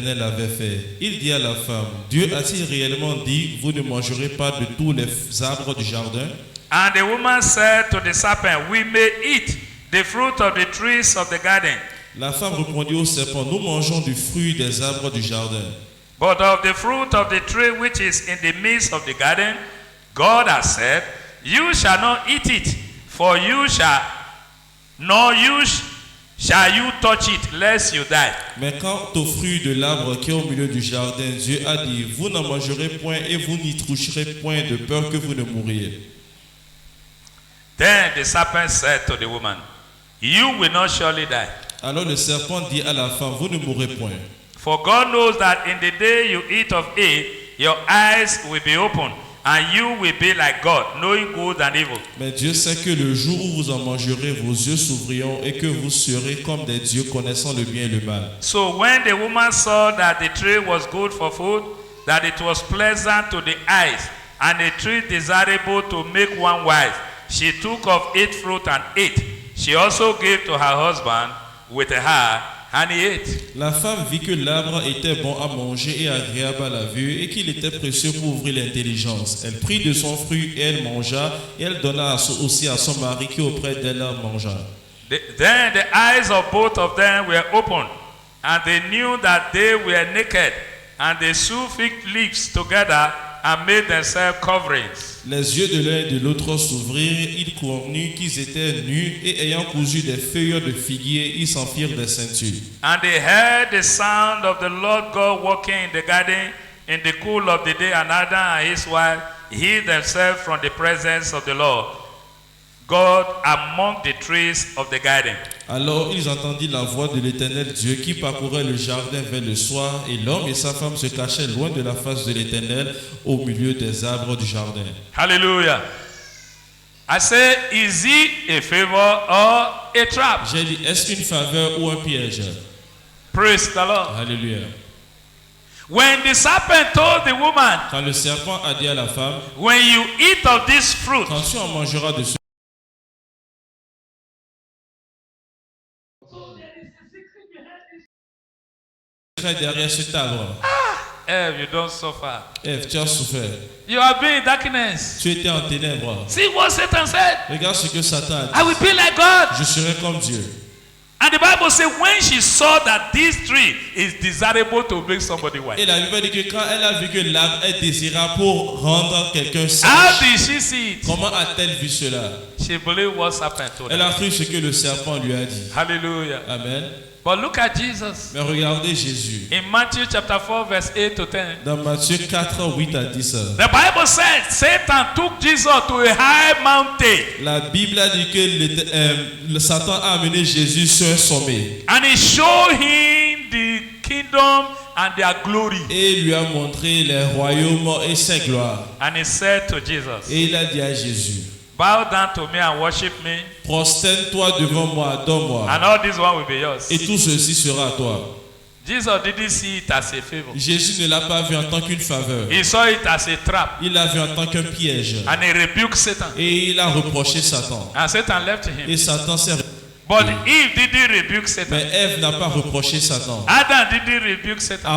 l'Éternel avait fait. Il dit à la femme, Dieu a-t-il réellement dit, vous ne mangerez pas de tous les arbres du jardin? And the woman said to the serpent, we may eat the fruit of the trees of the garden. La femme répondit au serpent, nous mangeons du fruit des arbres du jardin. But of the fruit of the tree which is in the midst of the garden, God has said, you shall not eat it, for you shall, nor shall you touch it, lest you die. Mais quant au fruit de l'arbre qui est au milieu du jardin, Dieu a dit, vous n'en mangerez point et vous n'y toucherez point de peur que vous ne mouriez. Then the serpent said to the woman, you will not surely die. Alors le serpent dit à la femme, vous ne mourrez point. For God knows that in the day you eat of it, your eyes will be opened, and you will be like God, knowing good and evil. Mais Dieu sait que le jour où vous en mangerez, vos yeux s'ouvriront et que vous serez comme des dieux connaissant le bien et le mal. So when the woman saw that the tree was good for food, that it was pleasant to the eyes, and a tree desirable to make one wise, she took of its fruit and ate. She also gave to her husband with her, and he ate. La femme vit que l'arbre était bon à manger et agréable à la vue et qu'il était précieux pour ouvrir l'intelligence. Elle prit de son fruit et elle mangea, et elle donna aussi à son mari qui auprès d'elle mangea. Then the eyes of both of them were opened, and they knew that they were naked, and they sewed fig leaves together and made themselves coverings. Les yeux de l'un et de l'autre s'ouvrirent, ils connurent qu'ils étaient nus, et ayant cousu des feuilles de figuier, ils s'en firent des ceintures. And they heard the sound of the Lord God walking in the garden in the cool of the day, and Adam and his wife hid themselves from the presence of the Lord God among the trees of the garden. Alors ils entendirent la voix de l'Éternel Dieu qui parcourait le jardin vers le soir, et l'homme et sa femme se cachaient loin de la face de l'Éternel au milieu des arbres du jardin. Hallelujah. I say, is it a favor or a trap? J'ai dit, est-ce une faveur ou un piège? Praise the Lord. Alléluia. When the serpent told the woman, Quand le serpent a dit à la femme, when you eat of this fruit, quand tu en mangeras de ce derrière cet arbre. Eve, you don't suffer. Ève, tu as souffert. You have been in darkness. Tu étais en ténèbres. See what Satan said. Regarde ce que Satan a dit. I will be like God. Je serai comme Dieu. And the Bible says when she saw that this tree is desirable to make somebody wise. Et la Bible dit que quand elle a vu que l'arbre est désirable pour rendre quelqu'un How sage, did she see it? comment a-t-elle vu cela? She believed what serpent told Elle her. a cru ce que le serpent lui a dit. Hallelujah. Amen. But look at Jesus. Mais regardez Jésus. In Matthew chapter 4 verse 8 to 10. Dans Matthieu 4, 8 à 10. The Bible said Satan took Jesus to a high mountain La Bible a dit que le Satan a amené Jésus sur un sommet and he showed him the kingdom and their glory. et lui a montré les royaumes et ses gloires. And he said to Jesus, Et il a dit à Jésus, bow down to me and worship me, prosterne-toi devant moi, adore-moi, and all this one will be yours. et tout ceci sera à toi. Jesus didn't see it as a favor. Jésus ne l'a pas vu en tant qu'une faveur. He saw it as a trap. Il l'a vu en tant qu'un piège. And he rebuked Satan. Et il a reproché Satan. And Satan left him. Et Satan s'est... But Eve didn't rebuke Satan. Mais Ève n'a pas reproché Satan. Adam didn't rebuke Satan.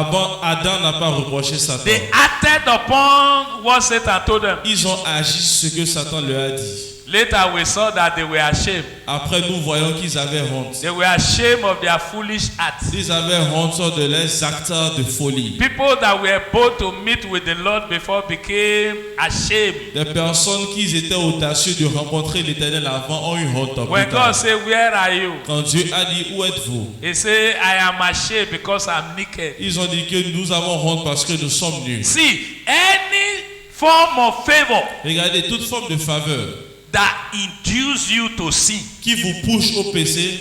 Adam n'a pas reproché Satan. They acted upon what Satan told them. Ils ont agi ce que Satan leur a dit. Later we saw that they were ashamed. Après, nous voyons qu'ils avaient honte. They were ashamed of their foolish acts. Ils avaient honte de leurs actes de folie. People that were bold to meet with the Lord before became ashamed. Des personnes qui étaient audacieux de rencontrer l'Éternel avant ont eu honte. When God said, where are you? Quand Dieu a dit, où êtes-vous? He said, I am ashamed because I'm naked. Ils ont dit que nous avons honte parce que nous sommes nus. See, any form of favor Regardez, toute forme de faveur that induce you to sin qui vous pousse au péché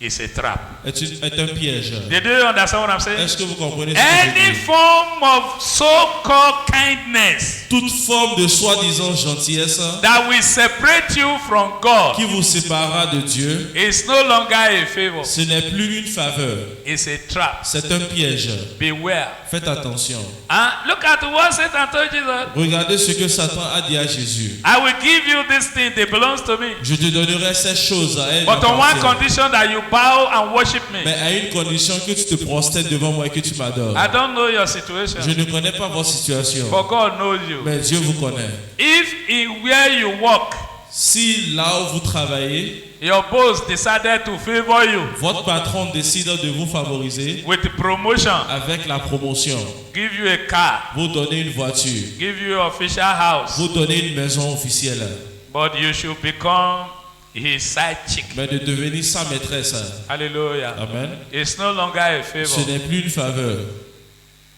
is a trap. est un piège. Did you understand what I'm saying? Est-ce que vous comprenez ce que je Any dis? form of so-called kindness Toute forme de soi-disant gentillesse that will separate you from God qui vous séparera de Dieu, is no longer a favor. ce n'est plus une faveur, It's a trap. c'est un piège. Beware. Faites attention. And look at what Satan told Jesus. Regardez ce que Satan a dit à Jésus. I will give you this thing that belongs to me. Je te donnerai ces choses à elle. But on one condition, that you bow and worship me. Mais à une condition que tu te prosternes devant moi et que tu m'adores. I don't know your situation, Je ne connais pas votre situation, but God knows you. mais Dieu vous connaît. If in where you work, Si là où vous travaillez, your boss decided to favor you votre patron décide de vous favoriser with promotion, avec la promotion, give you a car, vous donnez une voiture, give you an official house, vous donnez une maison officielle, but you should become his side chick. mais de devenir sa maîtresse. Hallelujah. Amen. It's no longer a Ce favor. n'est plus une faveur,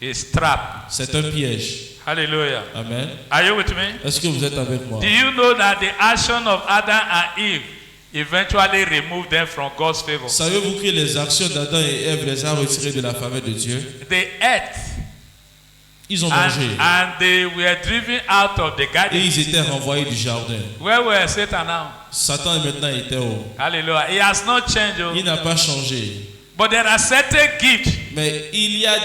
It's trap. c'est un piège. Hallelujah. Amen. Are you with me? Est-ce que vous êtes avec moi? Do you know that the action of Adam and Eve eventually removed them from God's favor? Savez-vous que les actions d'Adam et Ève les a retirés de la faveur de Dieu? They ate Ils ont mangé and they were driven out of the et garden. ils étaient renvoyés du jardin. Where were Satan now? Satan maintenant était où? Hallelujah. He has not changed. Oh. Il n'a pas changé. But there are certain gifts. Mais il y a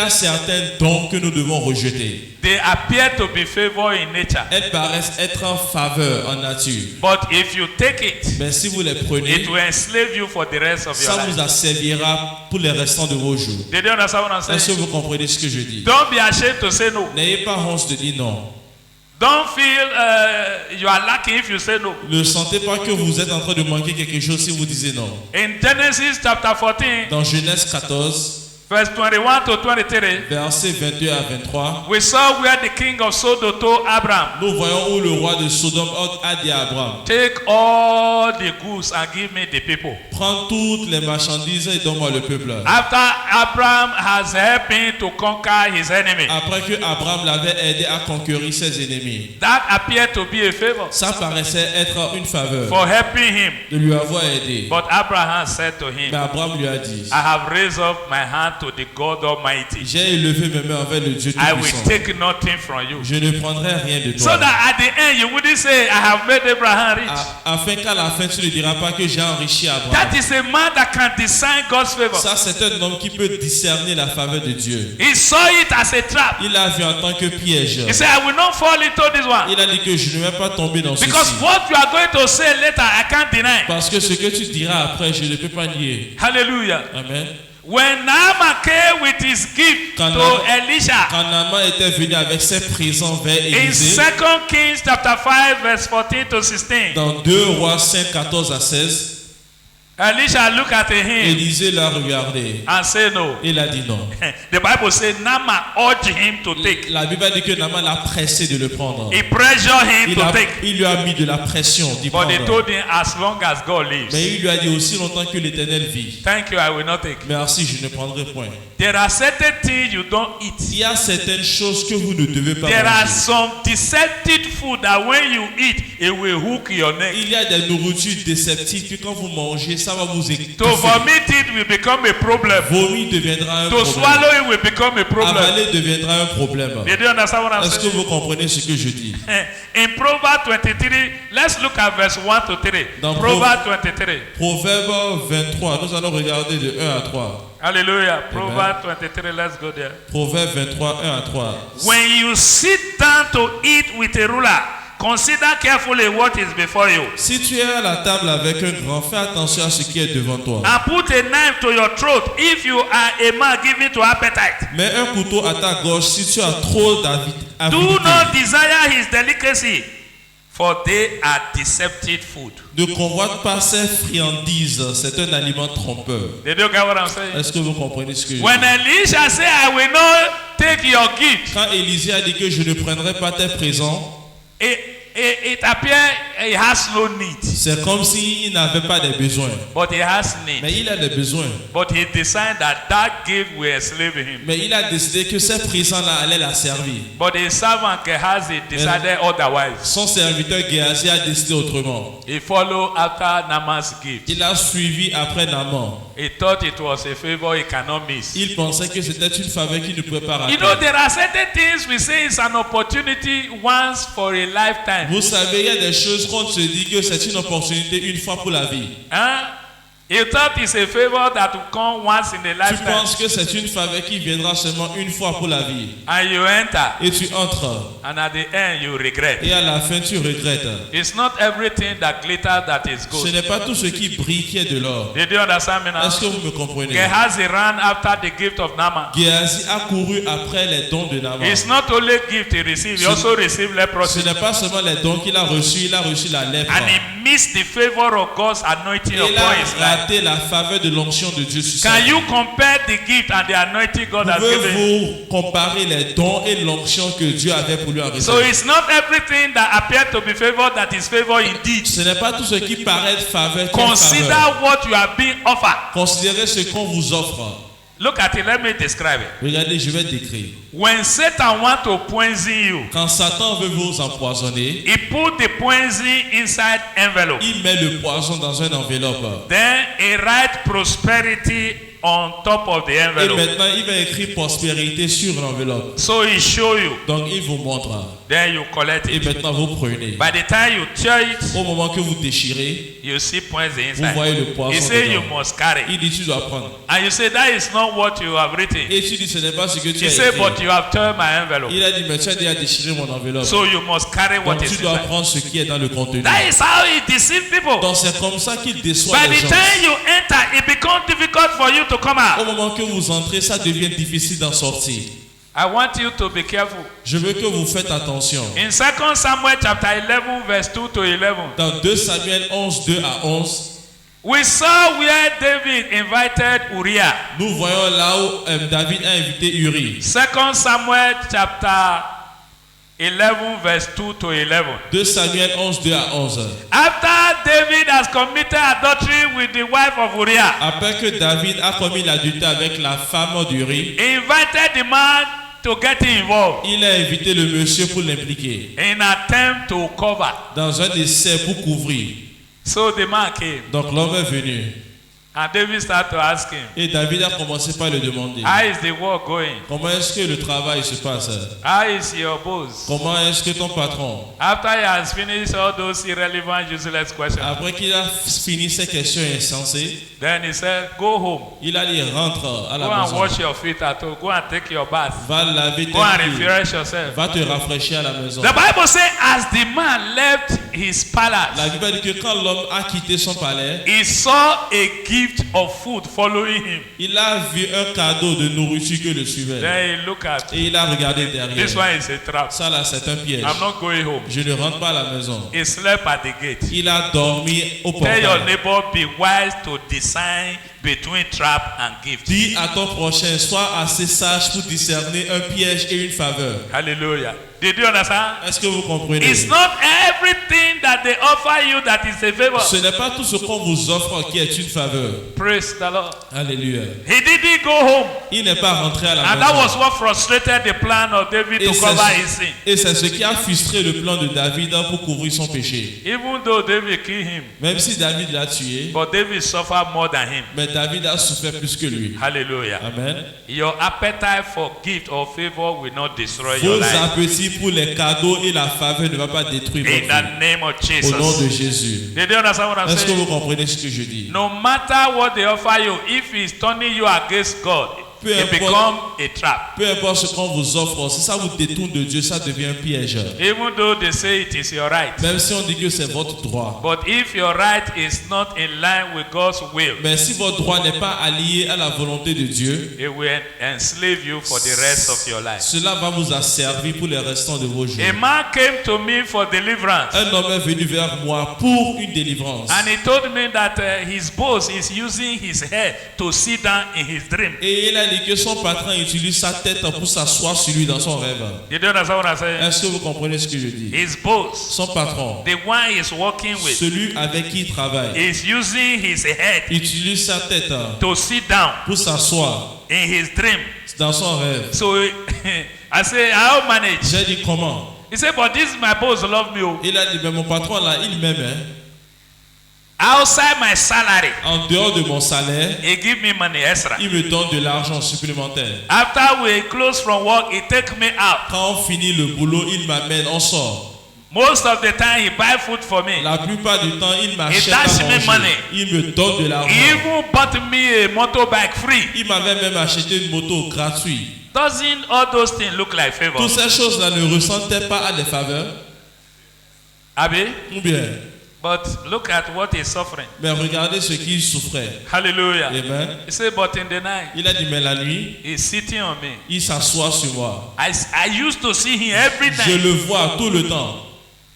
certains dons que nous devons rejeter. They appear to be favor in nature. Elles paraissent être en faveur en nature. But if you take it, Mais si vous les prenez, it will enslave you for the rest of your ça life. vous asservira pour les restants de vos jours. Did you understand what I'm Est-ce que saying? vous comprenez ce que je dis? Don't be ashamed to say no. N'ayez pas honte de dire non. Don't feel you are lacking if you say no. Ne sentez pas que vous êtes en train de manquer quelque chose si vous disiez non. In Genesis chapter 14, Dans Genèse 14, verse 21 to 23, versets 22 à 23, we saw where the king of Sodom told Abraham, nous voyons où le roi de Sodome a dit à Abraham, take all the goods and give me the people. prends toutes les marchandises et donne-moi le peuple. After Abraham has helped him to conquer his enemy, Après que Abraham l'avait aidé à conquérir ses ennemis, that appeared to be a favor ça paraissait être une faveur for helping him. de lui avoir aidé. But Abraham said to Mais him, Abraham lui a dit, I have raised up my hand to the God Almighty. j'ai élevé mes mains envers le Dieu I will Tout-Puissant. take nothing from you. Je ne prendrai rien de So toi. that at the end you wouldn't say, I have made Abraham rich. Afin qu'à la fin, tu ne diras pas que j'ai enrichi Abraham. That is a man that can discern God's favor. Ça, c'est un homme qui peut discerner la faveur de Dieu. He saw it as a trap. Il a vu en tant que piège. He said, I will not fall into this one. Il a dit que je ne vais pas tomber dans ceci. Because what you are going to say later, I can't deny. Parce que ce que tu diras après, je ne peux pas nier. Hallelujah. Amen. When Naaman came with his gift Quand to Elisha, Quand Naaman était venu avec ses présents vers in Élisée, 2 Kings chapter 5, verse 14 to 16, dans 2 Rois 5, 14 à 16, Elisha looked at him Élisée l'a regardé. and said no. Il a dit non. The Bible says Naaman urged him to take. La Bible dit que Naaman l'a pressé de le prendre. He pressured him to take. Il lui a mis de la pression d'y But they prendre. told him, as long as God lives. Mais il lui a dit aussi longtemps que l'Éternel vit. Thank you, I will not take. Merci, je ne prendrai point. There are certain things you don't eat. Il y a certaines choses que vous ne devez pas There are manger. some deceptive food that when you eat, it will hook your neck. Il y a des nourritures déceptives que quand vous mangez, ça va vous étouffer. To vomit it will become a problem. Vomir deviendra un To problème. swallow it will become a problem. Avaler deviendra un problème. Did you understand what I'm Est-ce que saying? vous comprenez ce que je dis? In Proverbs 23, let's look at verse 1 to 3. Dans Proverbs 23. Proverbe 23, nous allons regarder de 1 à 3. Hallelujah. Proverbs 23, let's go there. Proverbe 23, 1 à 3. When you sit down to eat with a ruler, consider carefully what is before you. Si tu es à la table avec un grand, fais attention à ce qui est devant toi. And put a knife to your throat if you are a man given to appetite. Mets un couteau à ta gorge si tu as trop Do d'avidité. not desire his delicacy, for they are deceptive food. Ne convoite pas ses friandises, c'est un aliment trompeur. Did you get what I'm saying? Est-ce que vous comprenez ce que je dis? When Elisha said, I will not take your gift, Quand Élisée a dit que je ne prendrai pas tes présents, it appeared he has no need. c'est comme s'il n'avait pas de besoins. But he has Mais need. il a des besoins. But he decided that gift will enslave him. Mais il a décidé que ces présents-là allaient la servir. But his servant Gehazi decided otherwise. Son serviteur Géasi a décidé autrement. He followed after Naaman's gift. Il a suivi après Naaman. He thought it was a favor he cannot miss. Il pensait que c'était une faveur qu'il ne pouvait pas rater. You know, there are certain things we say it's an opportunity once for a lifetime. Vous savez, il y a des choses qu'on se dit que c'est une opportunité une fois pour la vie. Huh? You thought it's a favor that will come once in a Tu lifetime. penses que c'est une faveur qui viendra seulement une fois pour la vie. And you enter. Et tu entres. And at the end you regret. Et à la fin, tu regrettes. It's not everything that glitters that is Ce good. n'est pas tout ce qui brille qui est de l'or. Did you understand me now? Est-ce que vous me comprenez? Gehazi ran after the gift of Naaman. Géasi a couru après les dons de Naaman. It's not only gift he received, he also received Ce leprosy. n'est pas seulement les dons qu'il a reçus, il a reçu la lèpre. And he missed the favor of God's anointing Et il upon a his life. raté la faveur de l'onction de Dieu sur sa Can vie. you compare the gift and the anointing God has given? Pouvez-vous comparer les dons et l'onction que Dieu avait pour lui en So réserve? it's not everything that appears to be favor that is favor indeed. Ce n'est pas tout ce qui paraît faveur qui est Consider faveur. what you are being offered. Considérez ce qu'on vous offre. Look at it, let me describe it. Regardez, je vais décrire. When Satan wants to poison you, Quand Satan veut vous empoisonner, he put the poison inside envelope. il met le poison dans une enveloppe. Then he write prosperity on top of the Et envelope. maintenant, il va écrire prospérité sur l'enveloppe. So he show you. Donc, il vous montre. Then you collect Et it. maintenant, vous prenez. By the time you tear it, Au moment que vous déchirez, you see poison vous inside. voyez le poison He say you dedans. must carry. Il dit, tu dois prendre. And you say that is not what you have written. Et tu dis, ce n'est pas ce que tu He as say écrit. but you have torn my envelope. Il a dit, mais tu as déjà déchiré mon enveloppe. So you must carry what Donc, is tu dois inside. prendre ce qui est dans le contenu. That is how he deceives people. Donc, c'est comme ça qu'il déçoit By les the gens. time you enter, it becomes difficult for you to come Au out. moment que vous entrez, ça devient difficile d'en sortir. I want you to be careful. Je veux que vous faites attention. In 2 Samuel chapter 11 verse 2 to 11, Dans 2 Samuel 11, 2 à 11, we saw where David invited Uriah. nous voyons là où David a invité Uri. 2 Samuel chapter 11 verse 2 to 11. 2 Samuel 11, 2 à 11. After David has committed adultery with the wife of Uriah, Après que David a commis l'adultère avec la femme d'Uri, he invited the man to get involved il a invité le monsieur pour l'impliquer in attempt to cover. dans un essai pour couvrir. So the man came Donc l'homme est venu and David started to ask him, et David a commencé par le demander. how is the work going? Comment est-ce que le travail se passe? How is your boss? Comment est-ce que ton patron? After he has finished all those irrelevant, useless questions, Après qu'il a fini ces questions insensées, then he said, go home. il a dit rentre à Go la and maison. wash your feet at home. Go and take your bath. Va laver tes Go and pieds. refresh yourself. Va te rafraîchir à la maison. The Bible says, as the man left his palace, La Bible dit que quand l'homme a quitté son palais, he saw a gift of food following him. il a vu un cadeau de nourriture que le suivait. Then he looked at, Et il a regardé derrière. this one is a trap. Ça là, c'est un piège. I'm not going home. Je ne rentre pas à la maison. He slept at the gate. Il a dormi au Tell your portail. neighbor, be wise to discern between trap and gift. Dis à ton prochain, sois assez sage pour discerner un piège et une faveur. Hallelujah. Did you understand? Est-ce que vous comprenez? It's not everything that they offer you that is a favor. Ce n'est pas tout ce qu'on vous offre qui est une faveur. Praise the Lord. Alléluia. He didn't go home. Il n'est pas rentré à la And that was maison. what frustrated the plan of David Et to cover his sin. c'est ce qui a frustré le plan de David pour couvrir son péché. Even though David killed him, Même si David l'a tué, but David suffered more than him. mais David a souffert plus que lui. Hallelujah. Amen. Your appetite for gift or favor will not destroy your Vos life. appétits pour les cadeaux et la faveur ne va pas détruire In votre vie. the name of Au nom de Jesus. Jésus. Did you understand what I'm Est-ce que saying? vous comprenez ce que je dis? No matter what they offer you, if it's turning you against God, Peu it importe. becomes a trap. Peu importe ce qu'on vous offre, si ça vous détourne de Dieu, ça devient un piège. Even though they say it is your right. Même si on dit que c'est votre droit. But if your right is not in line with God's will, Mais si votre droit n'est pas allié à la volonté de Dieu, it will enslave you for the rest of your life. cela va vous asservir pour les restants de vos jours. A man came to me for deliverance. Un homme est venu vers moi pour une délivrance. And he told me that his boss is using his head to sit down in his dream. Et il a dit que son patron utilise sa tête pour s'asseoir sur lui dans son rêve. You don't understand what I'm saying? Est-ce que vous comprenez ce que je dis? His boss, Son patron, the one he's working with, celui avec qui il travaille, is using his head utilise sa tête to sit down pour s'asseoir in his dream. dans son rêve. So I say, how manage? J'ai dit comment? He said, but this my boss love me. Oh. Il a dit, mais mon patron là, il m'aime. Hein? Outside my salary, En dehors de mon salaire, he give me money extra. il me donne de l'argent supplémentaire. After we close from work, he take me out. Quand on finit le boulot, il m'amène, on sort. Most of the time, he buy food for me. La plupart du temps, il m'achète dash à me manger. money. Il me donne de l'argent. He even bought me a motorbike free. Il m'avait même acheté une moto gratuite. Doesn't all those things look like favor? Toutes ces choses-là ne ressentaient pas à des faveurs. Abi? Ou bien, But look at what he's suffering. mais regardez ce qu'il souffrait. Hallelujah. Amen. He said, but in the night, Il a dit, mais la nuit, he's sitting on me. il s'assoit sur moi. I used to see him every Je night. le vois tout le temps.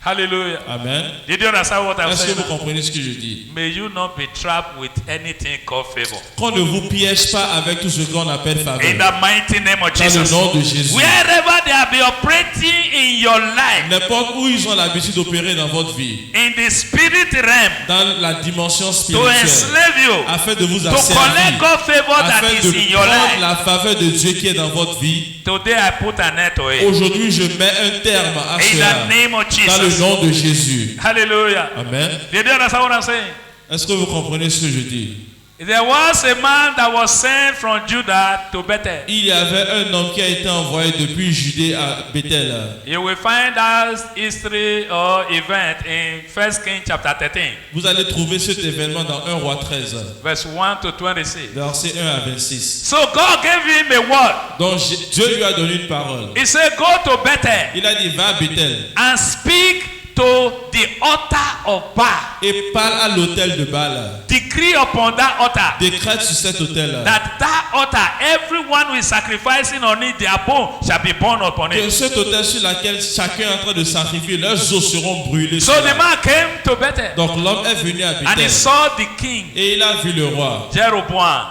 Hallelujah. Amen. Did you understand what I'm Est-ce que saying? vous comprenez ce que je dis? May you not be trapped with anything called favor. Qu'on ne vous piège pas avec tout ce qu'on appelle faveur. In the mighty name of Dans le Jesus. nom de Jésus. Wherever they have been operating in your life, N'importe où ils ont l'habitude d'opérer dans votre vie, in the spirit realm, dans la dimension to spirituelle, enslave you, afin de vous to collect asservir, God's favor that afin is in de your prendre life. la faveur de Dieu qui est dans votre vie. Today I put an end to it. Aujourd'hui, je mets un terme à In cela. the name of Dans le Jesus. nom de Jésus. Hallelujah. Amen. Did you understand what I'm saying? Est-ce que vous comprenez ce que je dis? There was a man that was sent from Judah to Bethel. Il y avait un homme qui a été envoyé depuis Judée à Bethel. You will find that history or event in 1 Kings chapter 13, Vous allez trouver cet événement dans 1 Roi 13, verse 1 to 26. versets 1 à 26. So God gave him a word. Donc Dieu lui a donné une parole. He said, go to Bethel Il a dit, va à Bethel and speak to the altar of Baal. et parle à l'autel de Baal. Decree upon that altar Décrète sur cet autel that altar, everyone who is sacrificing on it, their bone shall be born upon que it. cet autel sur lequel chacun est en train de sacrifier, leurs os seront brûlés. So sur the la- man came to Bethel Donc l'homme est venu à and he Bethel saw the king et il a vu le roi Jeroboam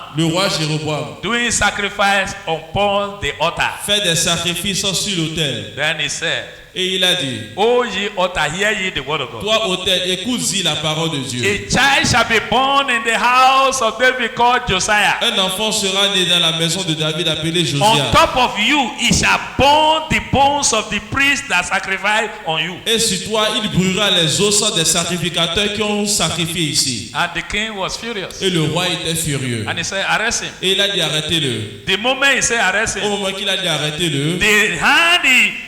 Jéroboam, doing sacrifice upon the altar. faire des sacrifices sur l'autel. Then he said, Et il a dit, O ye altar, hear ye the word of God. toi autel, écoute-y la parole de Dieu. A child shall be born in the house of David called Josiah. Un enfant sera né dans la maison de David appelé On Josiah. top of you, he shall burn the bones of the priests that sacrifice on you. Et sur toi, il brûlera les os des sacrificateurs qui ont sacrifié ici. And the king was furious. Et le roi était furieux. And he said, arrest him. Et il a dit, arrêtez-le. The moment he said, arrest Au him, moment qu'il a dit, arrêtez-le, the hand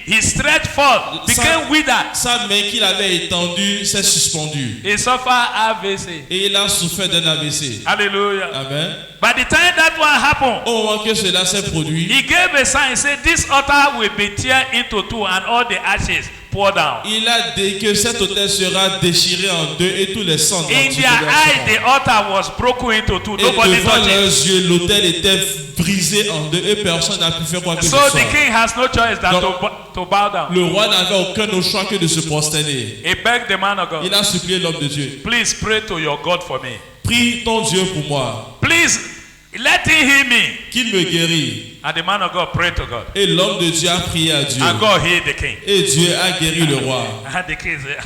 he stretched forth became withered. sa main qu'il avait étendue s'est suspendue. He suffered AVC. Et il a souffert d'un AVC. Hallelujah. Amen. By the time that one happened, Au moment que cela s'est produit, he gave a sign. He said, this altar will be tear into two and all the ashes pour down. il a dit que cet autel sera déchiré en deux et tous les cendres In their eyes, the altar was broken into two. et Nobody devant touched leurs it. yeux, l'autel était brisé en deux et personne n'a pu faire quoi que ce So soit. the king has no choice than Donc, to bow down. Le roi n'avait aucun autre choix que de se prosterner. He begged the man of Il God, a supplié l'homme de Dieu. please pray to your God for me. Prie ton Dieu pour moi, Please let him hear me. qu'il me guérisse. And the man of God prayed to God. Et l'homme de Dieu a prié à Dieu. And God healed the king. Et Dieu a guéri le roi. And the king said,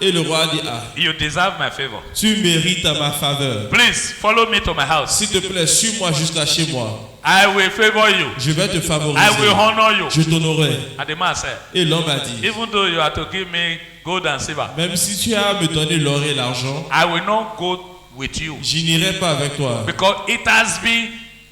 Et le roi a dit, ah, you deserve my favor. tu mérites ma faveur. Please follow me to my house. S'il te plaît, suis-moi jusqu'à chez moi. I will favor you. Je vais te I will favoriser. honor you. Je t'honorerai. And the man said, Et l'homme a dit, even though you are to give me gold and silver, même si tu as à me donner l'or et l'argent, I will not go with you. je n'irai pas avec toi. Because it has been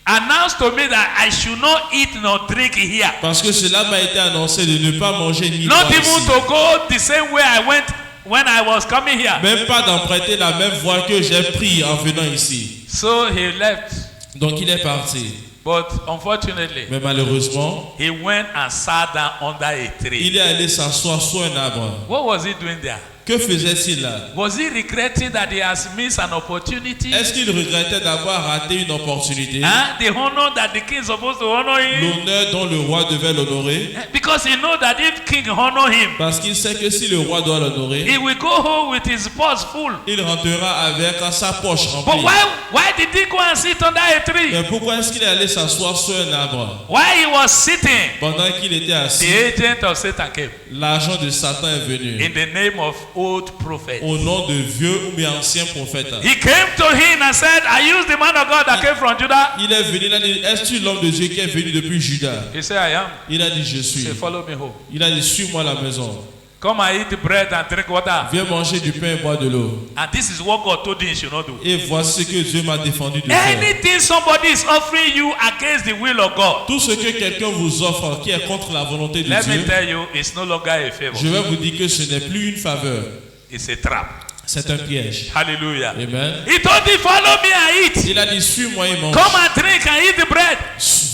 announced to me that I should not eat nor drink here. Parce que cela m'a été annoncé de ne pas manger ni Not boire even ici. to go the same way I went when I was coming here. Même pas d'emprunter la même voie que j'ai pris en venant ici. So he left. Donc il est parti. But unfortunately, Mais malheureusement, he went and sat down under a tree. il est allé s'asseoir sous un arbre. What was he doing there? Que faisait-il là? Was he regretting that he has missed an opportunity? Est-ce qu'il regrettait d'avoir raté une opportunité? The honor that the king is supposed to honor him? L'honneur dont le roi devait l'honorer? Because he knows that if king honor him, Parce qu'il sait que si le roi doit l'honorer, he will go home with his purse full. il rentrera avec sa poche But remplie. why did he go and sit under a tree? Mais pourquoi est-ce qu'il est allé s'asseoir sur un arbre? While he was sitting, Pendant qu'il était the assis, agent of Satan came l'agent de Satan est venu. in the name of old prophet. Au nom de vieux ou bien ancien prophète. He came to him and said, "Are you the man of God that came from Judah?" Il est venu, il a dit, est-ce l'homme de Dieu qui est venu depuis Juda? He said, "I am." Il a dit, je He suis. said, "Follow me home." Il a dit, suis-moi à la maison. Come and eat bread and drink water. Viens manger du pain et boire de l'eau. And this is what God told you you should not do. Et voici ce que Dieu m'a défendu de faire. Anything somebody is offering you against the will of God, Tout ce que quelqu'un vous offre qui est contre la volonté de let me Dieu, tell you, it's no longer a favor. je vais vous dire que ce n'est plus une faveur. It's a trap. C'est un piège. Hallelujah. Amen. He told me, follow me and eat. Il a dit, suis-moi et mange. Come and drink and eat the bread.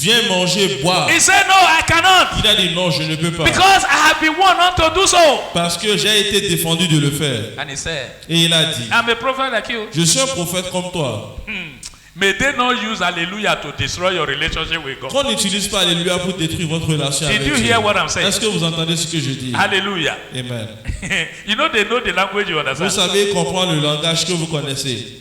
Viens manger, boire. He said, no, I cannot. Il a dit, non, je ne peux pas. Because I have been warned not to do so. Parce que j'ai été défendu de le faire. And he said, Et il a dit, I'm a prophet like you. je suis un prophète comme toi. May they not use hallelujah to destroy your relationship with God. Qu'on n'utilise pas Alléluia pour détruire votre relation Did avec you Dieu. hear what I'm saying? Est-ce que vous entendez ce que je dis? Hallelujah. Amen. You know they know the language you Vous understand. savez comprendre le langage que vous connaissez.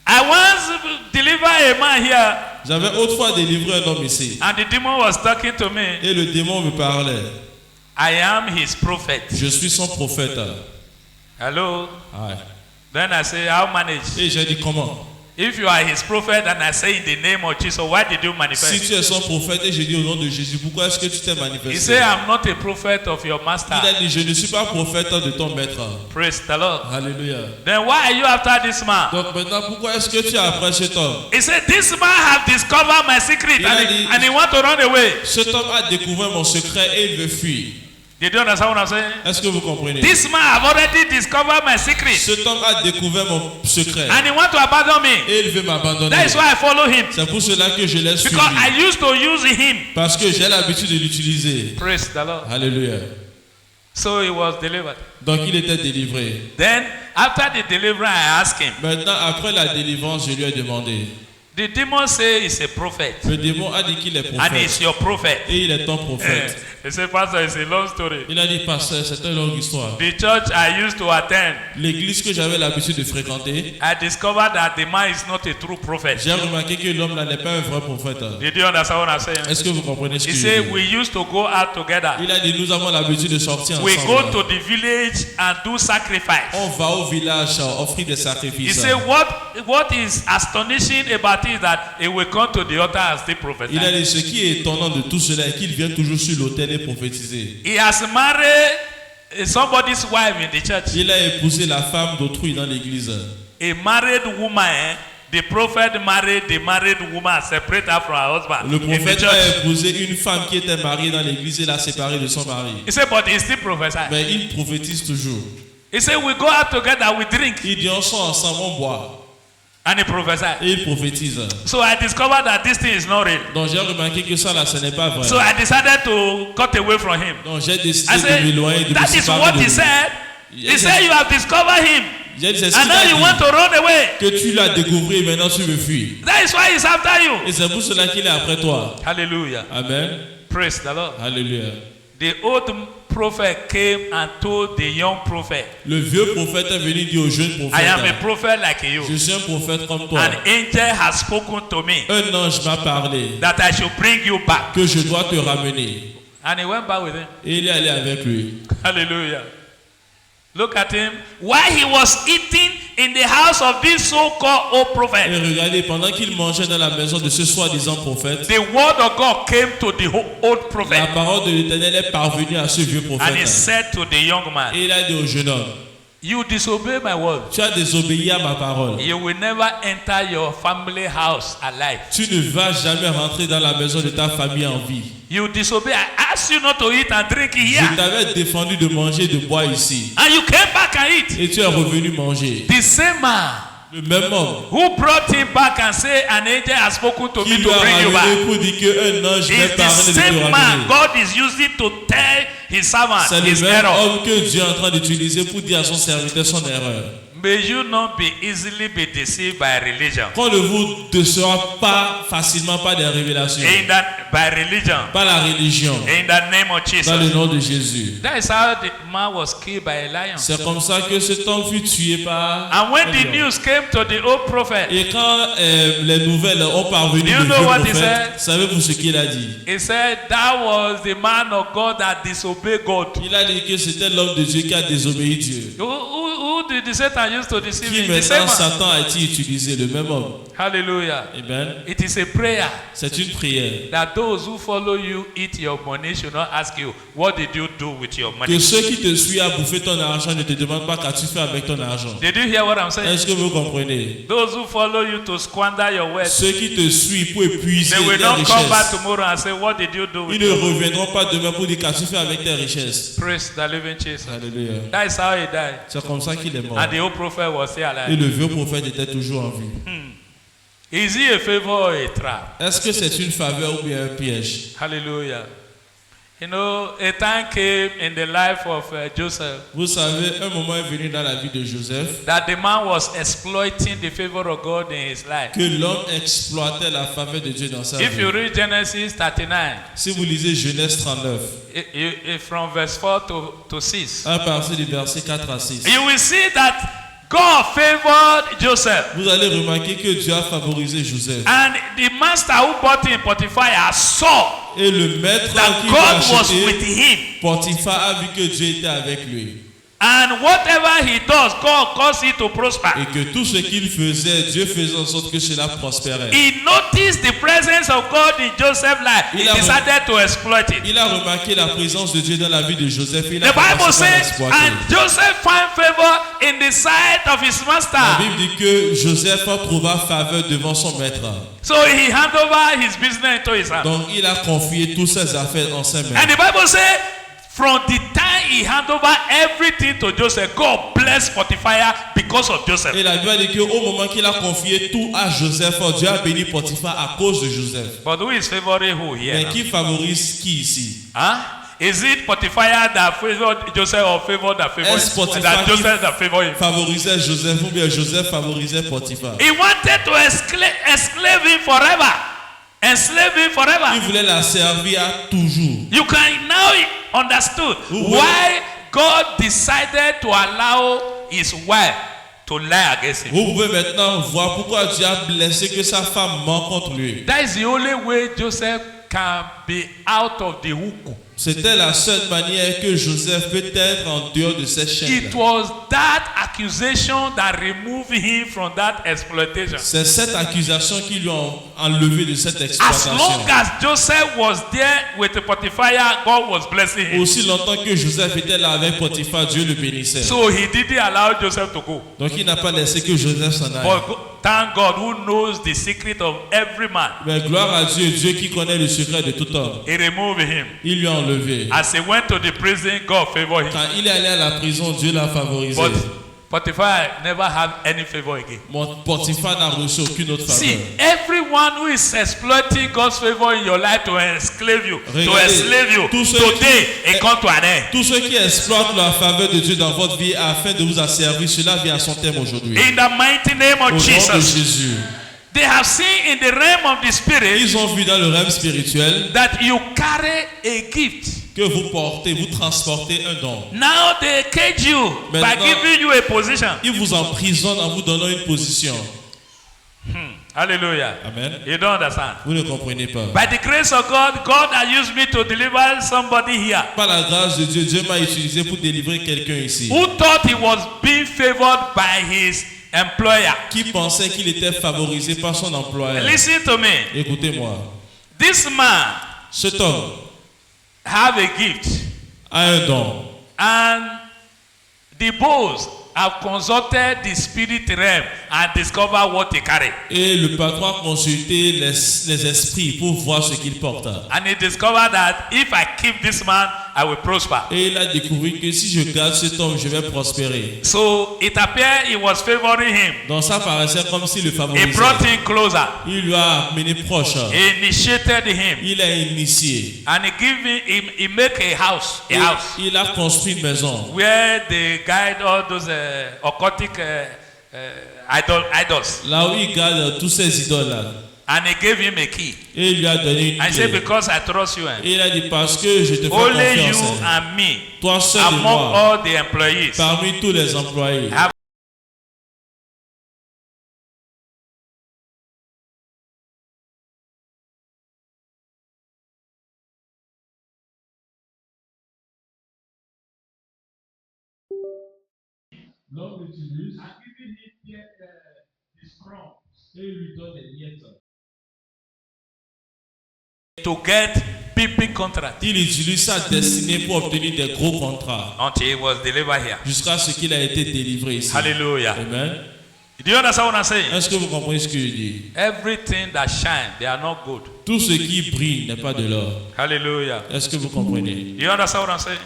I once delivered a man here J'avais autrefois délivré un homme ici. and the demon was talking to me. Et le démon me parlait. I am his prophet. Je suis son prophète. Hello. Ouais. Then I say, how manage? Et j'ai dit comment? If you are his prophet and I say in the name of Jesus, why did you Si manifest? tu es son prophète et j'ai dit au nom de Jésus, pourquoi est-ce que tu t'es He manifesté? said, I'm not a prophet of your master. Il a dit, je ne suis pas prophète de ton maître. Praise the Lord. Alléluia. Then why are you after this man? Donc maintenant, pourquoi est-ce que tu es après cet homme? He said, this man have discovered my secret and he want to run away. Cet homme a découvert mon secret et il veut fuir. Did you understand what I'm saying? Est-ce que vous comprenez? This man have already discovered my secret Cet homme a découvert mon secret and he want to abandon me. et il veut m'abandonner. That is why I follow him. C'est pour cela que je l'ai suivi. Because I used to use him. Parce que j'ai l'habitude de l'utiliser. Praise the Lord. Alléluia. So he was delivered. Donc il était délivré. Then after the deliverance, I asked him. Maintenant, après la délivrance, je lui ai demandé. The demon say he's a prophet Le démon a dit qu'il est and prophète. he's your prophet. Et il est ton prophète. He said, Pastor, it's a long story. Il a dit, pasteur, c'est une longue histoire. The church I used to attend, L'église que j'avais l'habitude de fréquenter, I discovered that the man is not a true prophet. j'ai remarqué que l'homme là n'est pas un vrai prophète. Did you understand what I'm saying? Est-ce que vous comprenez ce He que je said, dis? we used to go out together. Il a dit, nous avons l'habitude de sortir We go ensemble. to the village and do sacrifice. On va au village offrir des He sacrifices. said, what is astonishing about it is that he will come to the altar and still Il a prophesy. dit, ce qui est étonnant de tout cela est qu'il vient toujours sur l'autel et prophétiser. He has married somebody's wife in the church. Il a épousé la femme d'autrui dans l'église. A married woman, the prophet married the married woman, separate her from her husband Le in the prophète church. a épousé une femme qui était mariée dans l'église et l'a séparée de son mari. He said, but he still prophesy. Mais il prophétise toujours. He said, we go out together, we drink, Il dit, on sort ensemble, on boit. and he prophesied. Et il prophétise. So I discovered that this thing is not real. Donc j'ai remarqué que ça là, ce n'est pas vrai. So I decided to cut away from him. Donc j'ai décidé I de m'éloigner, said, de me that is séparer what de he lui. said. He Yes, said, yes. you have discovered him, J'ai dit, c'est ce and qu'il now you a want dit. to run away. Que tu l'as découvert et maintenant tu veux fuir. That is why he's after you. Et c'est pour cela qu'il est après toi. Hallelujah. Amen. Praise the Lord. Alléluia. The old prophet came and told the young prophet, Le vieux prophète est venu dire au jeune I am a prophète, prophet like you. je suis un prophète comme toi. An angel has spoken to me Un ange m'a parlé that I should bring you back. que je dois te ramener. And he went back with him. Et il est allé avec lui. Hallelujah. Look at him. While he was eating in the house of this so-called old Et prophet, regardez, pendant qu'il mangeait dans la maison de ce soi-disant prophète, the word of God came to the old la prophet. parole de l'Éternel est parvenue à ce vieux And he prophète. said to the young man, Et il a dit au jeune homme, you disobey my word. tu as désobéi à ma parole. You will never enter your family house alive. Tu ne vas jamais rentrer dans la maison de ta famille en vie. You disobey. I asked you not to eat and drink Je here. t'avais défendu de manger et de boire ici. And you came back and eat. Et tu es revenu manger. The same man Le même homme who brought him back and said, an angel has spoken to qui me lui to a bring you back. ramené pour dire qu'un ange m'est It's the parlé de same te man ramener. God is using to tell his servant C'est le his même error. homme que Dieu est en train d'utiliser pour dire à son serviteur son erreur. May you not be easily be deceived by religion. Qu'on ne vous déçoit pas facilement par des révélations. By religion. Par la religion. In the name of Dans le Jesus. nom de Jésus. That is how man was killed by a lion. C'est comme ça que cet homme fut tué par And when un the lion. news came to the old prophet, Et quand les nouvelles ont parvenu Do you au know vieux what he prophète, said? savez-vous ce qu'il a dit? he said that was the man of God that disobeyed God. Il a dit que c'était l'homme de Dieu qui a désobéi Dieu. Who did the Satan use to deceive Qui him? The same maintenant man. Satan a-t-il utilisé? Le même homme. Hallelujah. Amen. It is a prayer C'est une prière. that those who follow you eat your money should not ask you, what did you do with your money? Que ceux qui te suivent à bouffer ton argent ne te demandent pas qu'as-tu fait avec ton argent. Did you hear what I'm saying? Est-ce que vous comprenez? Those who follow you to squander your wealth, Ceux qui te suivent pour épuiser they will tes not come back richesses, tomorrow and say, what did you do with ils ne your money? reviendront pas demain pour dire qu'as-tu fait avec tes richesses. Praise the living Jesus. Alléluia. That is how he died. C'est comme ça qu'il est mort. And the old prophet was still Et alive. le vieux prophète était toujours en vie. Is he a favor or a trap? Est-ce que c'est une faveur ou bien un piège? Hallelujah. You know, a time came in the life of Joseph Vous savez, un moment est venu dans la vie de Joseph that the man was exploiting the favor of God in his life. que l'homme exploitait la faveur de Dieu dans sa If you vie. read Genesis 39, Si vous lisez Genèse 39, from verse 4 to 6, à partir du verset 4 à 6, you will see that God favored Joseph. vous allez remarquer que Dieu a favorisé Joseph. And the master who bought him, Potiphar, saw Et le maître that qui God l'a was with acheté, him. Potiphar a vu que Dieu était avec lui. And whatever he does, God causes it to prosper. Et que tout ce qu'il faisait, Dieu faisait en sorte que cela prospérait. He noticed the presence of God in Joseph's life. He decided to exploit it. Il a remarqué la présence de Dieu dans la vie de Joseph. Il a The Bible commencé par says, l'exploiter. and Joseph found favor in the sight of his La master. Bible dit que Joseph trouva faveur devant son maître. So he handed over his business into his hand. Donc il a confié toutes ses affaires en ses mains. And the Bible says, from the time he handed over everything to Joseph, God blessed Potiphar because of Joseph. Et la Bible dit qu'au moment qu'il a confié tout à Joseph, Dieu a béni Potiphar à cause de Joseph. But who is favoring who here? Mais now? qui favorise qui ici? Huh? Is it Potiphar that favored Joseph or favored that favored Est-ce Potiphar that qui Joseph that favored him? favorisait Joseph ou bien Joseph favorisait Potiphar? He wanted to enslave him forever. Enslave him Il forever. voulait la servir à toujours. You can now understood Who- why God decided to allow his wife to lie against him. Vous pouvez maintenant voir pourquoi Dieu a blessé que sa femme ment contre lui. That is the only way Joseph can be out of the hook. C'était la seule manière que Joseph peut être en dehors de cette chaîne. It was that accusation that removed him from that exploitation. C'est cette accusation qui lui a enlevé de cette As exploitation. long as Joseph was there with Potiphar, God was blessing him. Aussi longtemps que Joseph était là avec Potiphar, Dieu le bénissait. So he didn't allow Joseph to go. Donc il n'a pas laissé que Joseph s'en aille. But thank God who knows the secret of every man. Mais gloire à Dieu, Dieu qui connaît le secret de tout homme. He removed him. Il lui a enlevé. As he went to the prison, God favored him. Quand il est allé à la prison, Dieu l'a favorisé. But Potiphar never had any favor again. Potiphar n'a reçu aucune autre faveur. See, everyone who is exploiting God's favor in your life to enslave you, Tous ceux today it come to an end. Tous ceux qui exploitent la faveur de Dieu dans votre vie afin de vous asservir, cela vient à son terme aujourd'hui. In the mighty name Au of nom de Jesus, Jésus. they have seen in the realm of the spirit Ils ont vu dans le rêve spirituel that you carry a gift. que vous portez, vous transportez un don. Now they cage you by Maintenant, giving you a position. Ils vous emprisonnent en vous donnant une position. Hallelujah. Amen. You don't understand. Vous ne comprenez pas. By the grace of God, God has used me to deliver somebody here Par la grâce de Dieu, Dieu m'a utilisé pour délivrer quelqu'un ici. who thought he was being favored by his employer. Qui pensait qu'il était favorisé par son employeur. Listen to me. Écoutez-moi. This man Cet homme have a gift, a un don. and the boss have consulted the spirit realm and discovered what he carry. Et le patron a consulté les esprits pour voir ce qu'il porte. And he discovered that if I keep this man, I will prosper. Et il a découvert que si je garde cet homme, je vais prospérer. So it appeared he was favoring him. Donc ça paraissait comme s'il le He favorisait. brought him closer. Il lui a amené proche. He initiated him. Il a initié. And he gave him, he make a house, Et il a construit une maison where they guide all those occultic idols. là où il garde tous ces idoles-là. And he gave him a key. Et il lui a donné une And he said, clé. because I trust you. Et il a dit, parce que je te fais Only you confiance. and me, Toi seul et among moi, all the employees, parmi tous les employés. have L'homme l'utilise et lui donne des miettes. to get big contract Il utilise sa destinée pour obtenir des gros contrats until he was delivered here. jusqu'à ce qu'il a été délivré ici. Hallelujah. Amen. Do you understand what I'm saying? Est-ce que vous comprenez ce que je dis? Everything that shine, they are not good. Tout ce qui brille n'est pas de l'or. Hallelujah. Est-ce que vous comprenez? Do you understand what I'm saying?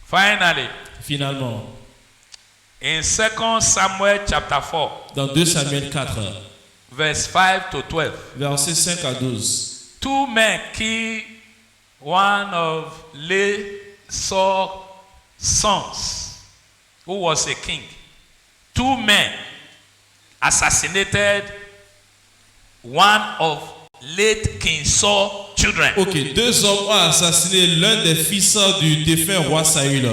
Finally, Finalement, in 2 Samuel chapter 4, dans 2 Samuel 4, verse 5 to 12, versets 5 à 12, two men killed one of Saul's sons, who was a king. Two men assassinated one of late King Saul's children. ok, 2 hommes ont assassiné l'un des fils du défunt roi Saül.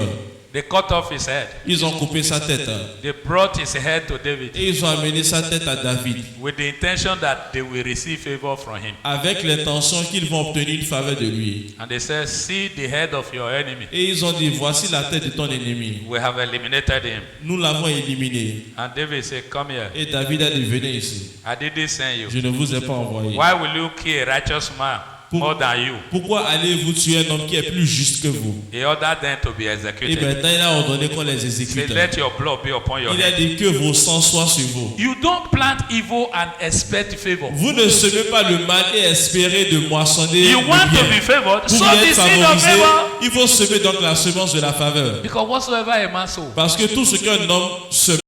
They cut off his head. Ils ont coupé sa tête They brought his head to David et ils ont amené sa tête à David with the intention that they will receive favor from him. avec l'intention qu'ils vont obtenir une faveur de lui. And they said, see the head of your enemy. Et ils ont dit, voici la tête de ton ennemi. We have eliminated him. Nous l'avons éliminé. And David said, come here. Et David a dit, venez ici. I didn't send you. Je ne vous ai pas envoyé. Why will you kill a righteous man more than you? Pourquoi allez-vous tuer un homme qui est plus juste que vous? He ordered them to be Et executed. maintenant, il a ordonné qu'on les He exécute. said, let your blood be upon your Il a head. dit que vos sangs soient sur vous. You don't plant evil and expect favor. Vous ne semez pas le mal et espérez de moissonner You le want to bien. be favored, Vous sow voulez the être seed of favorisé, favor. il faut semer donc la semence de la faveur. Because whatsoever a man sow, Parce que tout ce qu'un homme seme,